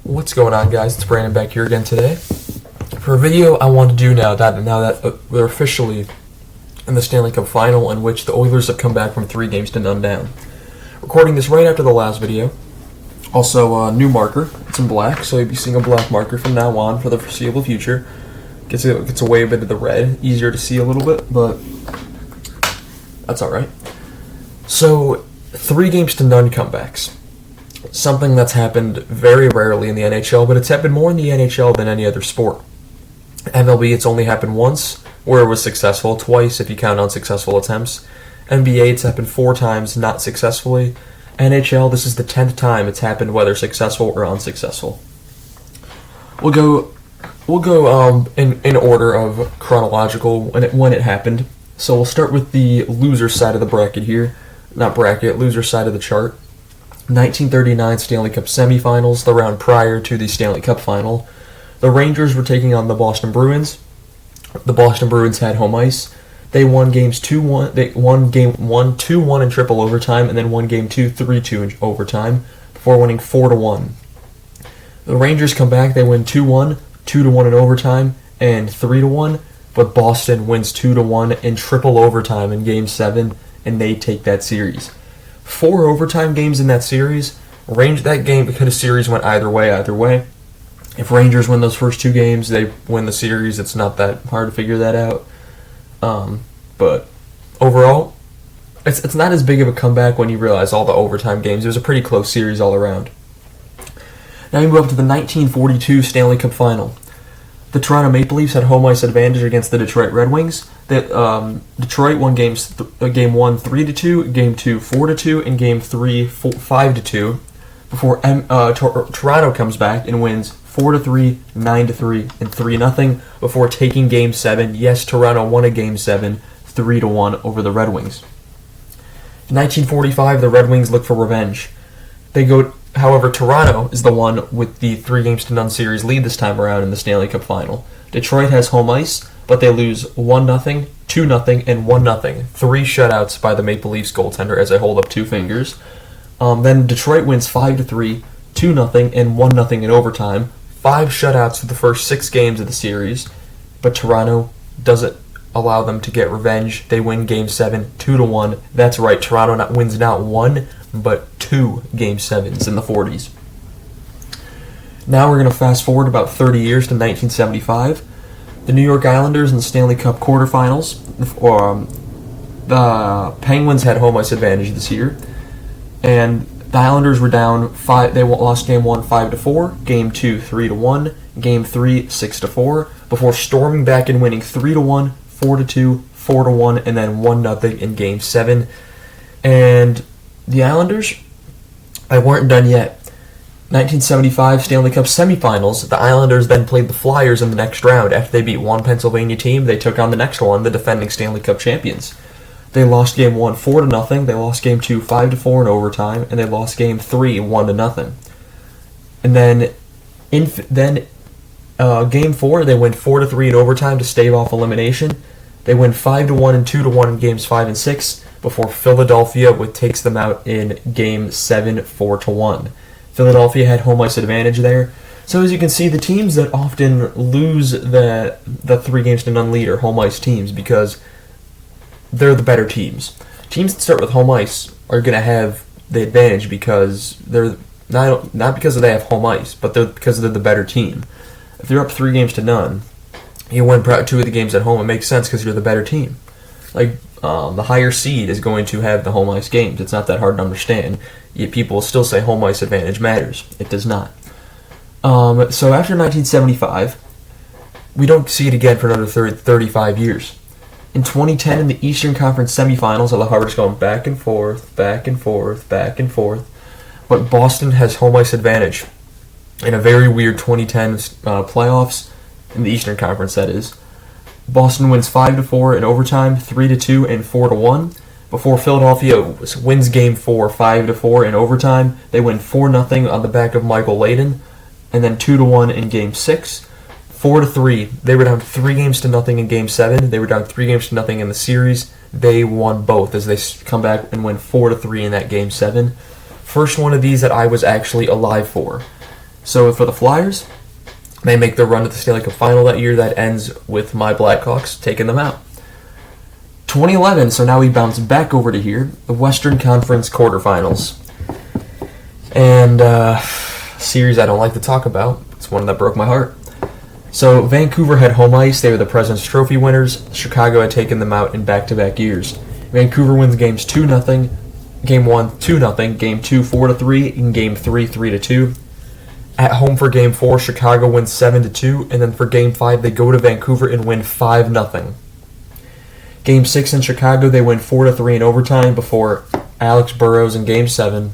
What's going on, guys? It's Brandon back here again today for a video I want to do now that we're officially in the Stanley Cup Final, in which the Oilers have come back from 3-0 down. Recording this right after the last video. Also, a new marker. It's in black, so you'll be seeing a black marker from now on for the foreseeable future. Gets away a bit of the red, easier to see a little bit, but that's all right. So, 3-0 comebacks. Something that's happened very rarely in the NHL, but it's happened more in the NHL than any other sport. MLB, it's only happened once, where it was successful, twice if you count unsuccessful attempts. NBA, it's happened 4 times, not successfully. NHL, this is the 10th time it's happened, whether successful or unsuccessful. We'll go in order of chronological when it happened. So we'll start with the loser side of the bracket here. Loser side of the chart. 1939 Stanley Cup semifinals, the round prior to the Stanley Cup final. The Rangers were taking on the Boston Bruins. The Boston Bruins had home ice. They won games 2-1. They won game 1 2-1 in triple overtime, and then won game 2 3-2 in overtime before winning 4-1. The Rangers come back. They win 2-1, 2-1 in overtime, and 3-1. But Boston wins 2-1 in triple overtime in game 7, and they take that series. 4 overtime games in that series. The series went either way. If Rangers win those first 2 games, they win the series. It's not that hard to figure that out. But overall, it's not as big of a comeback when you realize all the overtime games. It was a pretty close series all around. Now we move up to the 1942 Stanley Cup Final. The Toronto Maple Leafs had home ice advantage against the Detroit Red Wings. Detroit won game 1 3-2, game 2 4-2, and game 3 5-2 before Toronto comes back and wins 4-3, 9-3, and 3-0 before taking game 7. Yes, Toronto won a game 7, 3-1 over the Red Wings. In 1945, the Red Wings look for revenge. However, Toronto is the one with the 3-0 series lead this time around in the Stanley Cup Final. Detroit has home ice, but they lose 1-0, 2-0, and 1-0. 3 shutouts by the Maple Leafs goaltender as I hold up 2 fingers. Then Detroit wins 5-3, 2-0, and 1-0 in overtime. 5 shutouts for the first 6 games of the series, but Toronto doesn't allow them to get revenge. They win game 7, 2-1. That's right, Toronto wins not 1, but 2 game 7s in the 40s. Now we're going to fast forward about 30 years to 1975. The New York Islanders in the Stanley Cup quarterfinals. The Penguins had home ice advantage this year, and the Islanders were down 5. They lost game 1 5-4, game 2 3-1, game 3 6-4, before storming back and winning 3-1, 4-2, 4-1, and then 1-0 in game 7. And the Islanders, they weren't done yet. 1975 Stanley Cup semifinals, the Islanders then played the Flyers in the next round. After they beat one Pennsylvania team, they took on the next one, the defending Stanley Cup champions. They lost game 1 4-0, they lost game 2 5-4 in overtime, and they lost game 3 1-0. And then game 4, they win 4-3 in overtime to stave off elimination. They win 5-1 and 2-1 in games 5 and 6 before Philadelphia takes them out in game 7 4-1. Philadelphia had home ice advantage there. So as you can see, the teams that often lose the 3-0 lead are home ice teams because they're the better teams. Teams that start with home ice are going to have the advantage because they're not because they have home ice, but because they're the better team. If they're up 3-0, you win 2 of the games at home. It makes sense because you're the better team. The higher seed is going to have the home ice games. It's not that hard to understand. Yet people will still say home ice advantage matters. It does not. So after 1975, we don't see it again for another 35 years. In 2010, in the Eastern Conference semifinals, the Harvard's going back and forth, back and forth, back and forth. But Boston has home ice advantage in a very weird 2010 playoffs in the Eastern Conference, that is. Boston wins 5-4 in overtime, 3-2, and 4-1. Before Philadelphia wins game 4, 5-4 in overtime, they win 4-0 on the back of Michael Layden, and then 2-1 in game 6. 4-3. They were down 3-0 in game 7. They were down 3-0 in the series. They won both as they come back and win 4-3 in that game 7. First one of these that I was actually alive for. So for the Flyers, they make their run to the Stanley Cup Final that year. That ends with my Blackhawks taking them out. 2011, so now we bounce back over to here, the Western Conference quarterfinals. And series I don't like to talk about. It's one that broke my heart. So Vancouver had home ice. They were the President's Trophy winners. Chicago had taken them out in back-to-back years. Vancouver wins games 2-0, Game 1 2-0, Game 2 4-3, and Game 3 3-2. At home for Game 4, Chicago wins 7-2, and then for Game 5 they go to Vancouver and win 5-0. Game 6 in Chicago, they win 4-3 in overtime before Alex Burrows in Game 7.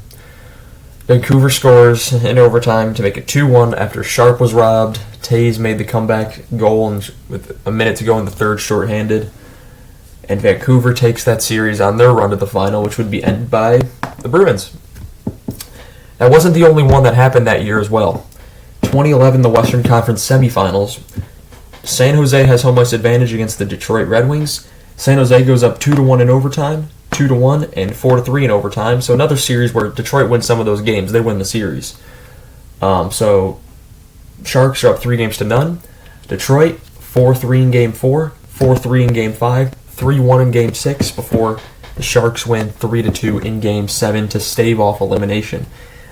Vancouver scores in overtime to make it 2-1 after Sharp was robbed. Taves made the comeback goal with a minute to go in the third shorthanded. And Vancouver takes that series on their run to the final, which would be ended by the Bruins. That wasn't the only one that happened that year as well. 2011, the Western Conference semifinals. San Jose has home ice advantage against the Detroit Red Wings. San Jose goes up 2-1 in overtime, 2-1, and 4-3 in overtime. So another series where Detroit wins some of those games. They win the series. So Sharks are up 3-0. Detroit, 4-3 in Game 4, 4-3 in Game 5, 3-1 in Game 6 before the Sharks win 3-2 in Game 7 to stave off elimination.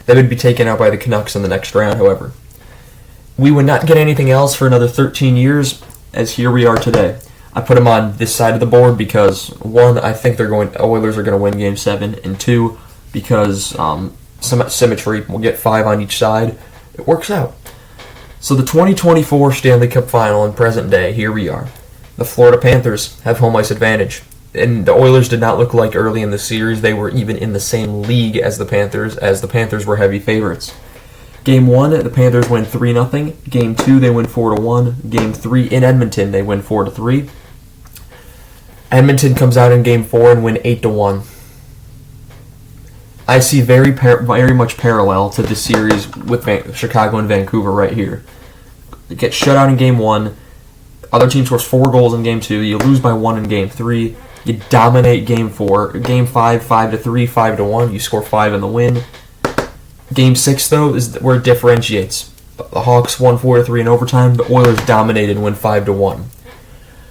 They would be taken out by the Canucks in the next round, however. We would not get anything else for another 13 years, as here we are today. I put them on this side of the board because, one, I think Oilers are going to win Game 7, and two, because some symmetry, we'll get 5 on each side. It works out. So the 2024 Stanley Cup Final in present day, here we are. The Florida Panthers have home ice advantage. And the Oilers did not look like early in the series they were even in the same league as the Panthers were heavy favorites. Game 1, the Panthers win 3-0. Game 2, they win 4-1. Game 3 in Edmonton, they win 4-3. Edmonton comes out in Game 4 and win 8-1. I see very much parallel to this series with Chicago and Vancouver right here. You get shut out in Game 1. Other team scores 4 goals in Game 2. You lose by 1 in Game 3. You dominate Game 4. Game 5, 5-3, 5-1. You score 5 in the win. Game 6, though, is where it differentiates. The Hawks won 4-3 in overtime. The Oilers dominated and win 5-1.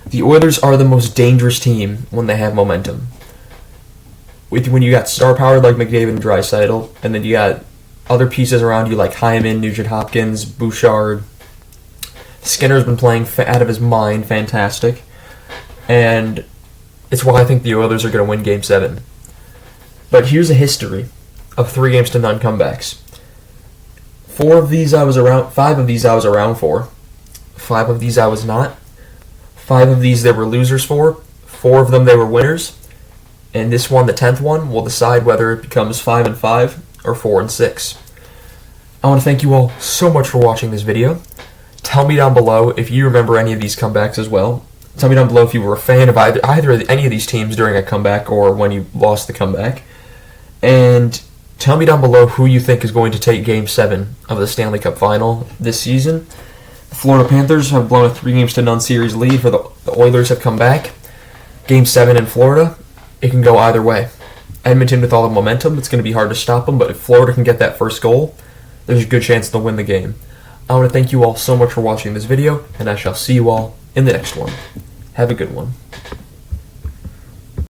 The Oilers are the most dangerous team when they have momentum. When you got star power like McDavid and Draisaitl, and then you got other pieces around you like Hyman, Nugent-Hopkins, Bouchard. Skinner's been playing out of his mind, fantastic. And it's why I think the Oilers are going to win Game 7. But here's a history of 3-0 comebacks. 5 of these I was around for. 5 of these I was not. 5 of these there were losers for. 4 of them they were winners. And this one, the 10th one, will decide whether it becomes 5-5 or 4-6. I want to thank you all so much for watching this video. Tell me down below if you remember any of these comebacks as well. Tell me down below if you were a fan of any of these teams during a comeback or when you lost the comeback. And tell me down below who you think is going to take Game 7 of the Stanley Cup Final this season. The Florida Panthers have blown a 3-0 series lead for the Oilers have come back. Game 7 in Florida, it can go either way. Edmonton with all the momentum, it's going to be hard to stop them, but if Florida can get that first goal, there's a good chance they'll win the game. I want to thank you all so much for watching this video, and I shall see you all in the next one. Have a good one.